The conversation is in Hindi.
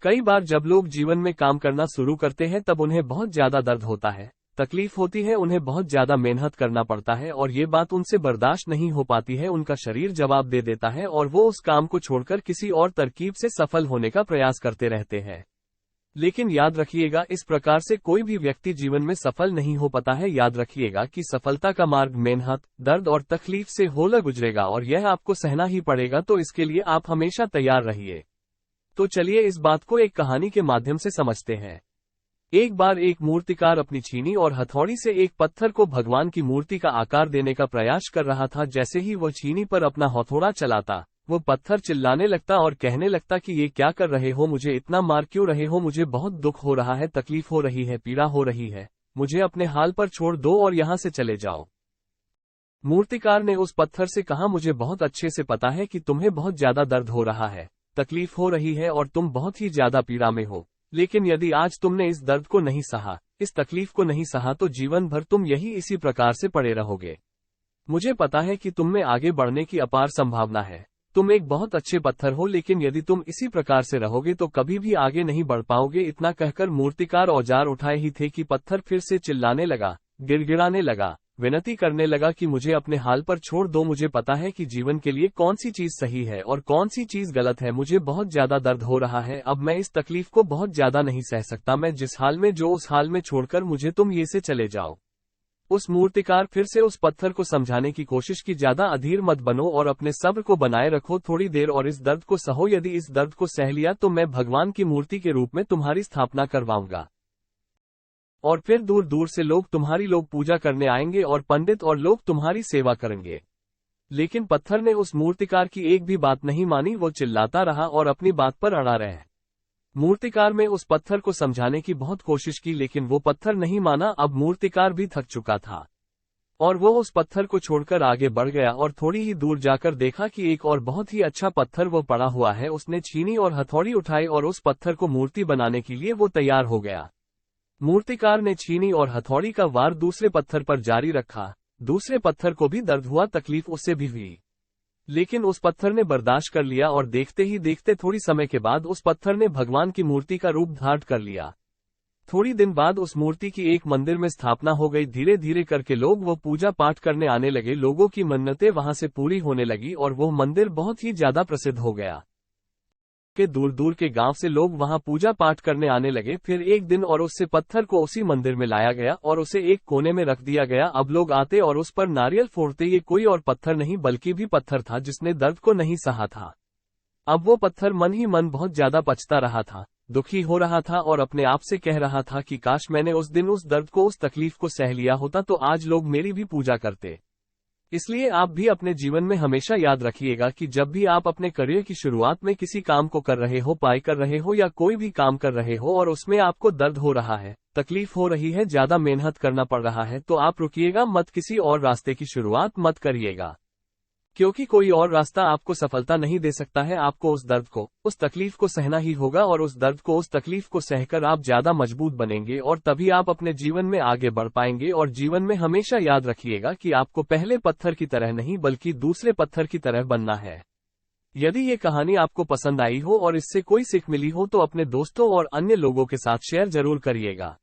कई बार जब लोग जीवन में काम करना शुरू करते हैं तब उन्हें बहुत ज्यादा दर्द होता है, तकलीफ होती है, उन्हें बहुत ज्यादा मेहनत करना पड़ता है और ये बात उनसे बर्दाश्त नहीं हो पाती है। उनका शरीर जवाब दे देता है और वो उस काम को छोड़कर किसी और तरकीब से सफल होने का प्रयास करते रहते हैं। लेकिन याद रखिएगा, इस प्रकार से कोई भी व्यक्ति जीवन में सफल नहीं हो पाता है। याद रखिएगा कि सफलता का मार्ग मेहनत, दर्द और तकलीफ से होकर गुजरेगा और यह आपको सहना ही पड़ेगा, तो इसके लिए आप हमेशा तैयार रहिए। तो चलिए इस बात को एक कहानी के माध्यम से समझते हैं। एक बार एक मूर्तिकार अपनी छीनी और हथौड़ी से एक पत्थर को भगवान की मूर्ति का आकार देने का प्रयास कर रहा था। जैसे ही वह छीनी पर अपना हथौड़ा चलाता, वो पत्थर चिल्लाने लगता और कहने लगता कि ये क्या कर रहे हो, मुझे इतना मार क्यों रहे हो, मुझे बहुत दुख हो रहा है, तकलीफ हो रही है, पीड़ा हो रही है, मुझे अपने हाल पर छोड़ दो और यहाँ से चले जाओ। मूर्तिकार ने उस पत्थर से कहा, मुझे बहुत अच्छे से पता है कि तुम्हें बहुत ज्यादा दर्द हो रहा है, तकलीफ हो रही है और तुम बहुत ही ज्यादा पीड़ा में हो, लेकिन यदि आज तुमने इस दर्द को नहीं सहा, इस तकलीफ को नहीं सहा, तो जीवन भर तुम यही इसी प्रकार से पड़े रहोगे। मुझे पता है कि तुम में आगे बढ़ने की अपार संभावना है, तुम एक बहुत अच्छे पत्थर हो, लेकिन यदि तुम इसी प्रकार से रहोगे तो कभी भी आगे नहीं बढ़ पाओगे। इतना कहकर मूर्तिकार औजार उठाए ही थे कि पत्थर फिर से चिल्लाने लगा, गिड़गिड़ाने लगा, विनती करने लगा कि मुझे अपने हाल पर छोड़ दो। मुझे पता है कि जीवन के लिए कौन सी चीज सही है और कौन सी चीज गलत है। मुझे बहुत ज्यादा दर्द हो रहा है, अब मैं इस तकलीफ को बहुत ज्यादा नहीं सह सकता। मैं जिस हाल में जो उस हाल में छोड़कर मुझे तुम ये से चले जाओ। उस मूर्तिकार फिर से उस पत्थर को समझाने की कोशिश की, ज्यादा अधीर मत बनो और अपने सब्र को बनाए रखो थोड़ी देर और इस दर्द को सहो। यदि इस दर्द को सह लिया तो मैं भगवान की मूर्ति के रूप में तुम्हारी स्थापना करवाऊंगा और फिर दूर दूर से लोग पूजा करने आएंगे और पंडित और लोग तुम्हारी सेवा करेंगे। लेकिन पत्थर ने उस मूर्तिकार की एक भी बात नहीं मानी, वो चिल्लाता रहा और अपनी बात पर अड़ा रहे। मूर्तिकार में उस पत्थर को समझाने की बहुत कोशिश की, लेकिन वो पत्थर नहीं माना। अब मूर्तिकार भी थक चुका था और वो उस पत्थर को छोड़कर आगे बढ़ गया और थोड़ी ही दूर जाकर देखा कि एक और बहुत ही अच्छा पत्थर वो पड़ा हुआ है। उसने छीनी और हथौड़ी उठाई और उस पत्थर को मूर्ति बनाने के लिए वो तैयार हो गया। मूर्तिकार ने छीनी और हथौड़ी का वार दूसरे पत्थर पर जारी रखा। दूसरे पत्थर को भी दर्द हुआ, तकलीफ उससे भी हुई, लेकिन उस पत्थर ने बर्दाश्त कर लिया और देखते ही देखते थोड़ी समय के बाद उस पत्थर ने भगवान की मूर्ति का रूप धारण कर लिया। थोड़ी दिन बाद उस मूर्ति की एक मंदिर में स्थापना हो गई। धीरे धीरे करके लोग वो पूजा पाठ करने आने लगे, लोगों की मन्नतें वहां से पूरी होने लगी और वो मंदिर बहुत ही ज्यादा प्रसिद्ध हो गया कि दूर दूर के गांव से लोग वहां पूजा पाठ करने आने लगे। फिर एक दिन और उससे पत्थर को उसी मंदिर में लाया गया और उसे एक कोने में रख दिया गया। अब लोग आते और उस पर नारियल फोड़ते। ये कोई और पत्थर नहीं बल्कि भी पत्थर था जिसने दर्द को नहीं सहा था। अब वो पत्थर मन ही मन बहुत ज्यादा पछता रहा था, दुखी हो रहा था और अपने आप से कह रहा था कि काश मैंने उस दिन उस दर्द को, उस तकलीफ को सह लिया होता तो आज लोग मेरी भी पूजा करते। इसलिए आप भी अपने जीवन में हमेशा याद रखिएगा कि जब भी आप अपने करियर की शुरुआत में किसी काम को कर रहे हो, पढ़ाई कर रहे हो या कोई भी काम कर रहे हो और उसमें आपको दर्द हो रहा है, तकलीफ हो रही है, ज्यादा मेहनत करना पड़ रहा है, तो आप रुकिएगा मत, किसी और रास्ते की शुरुआत मत करिएगा, क्योंकि कोई और रास्ता आपको सफलता नहीं दे सकता है। आपको उस दर्द को, उस तकलीफ को सहना ही होगा और उस दर्द को, उस तकलीफ को सहकर आप ज्यादा मजबूत बनेंगे और तभी आप अपने जीवन में आगे बढ़ पाएंगे। और जीवन में हमेशा याद रखिएगा कि आपको पहले पत्थर की तरह नहीं बल्कि दूसरे पत्थर की तरह बनना है। यदि ये कहानी आपको पसंद आई हो और इससे कोई सीख मिली हो तो अपने दोस्तों और अन्य लोगों के साथ शेयर जरूर करिएगा।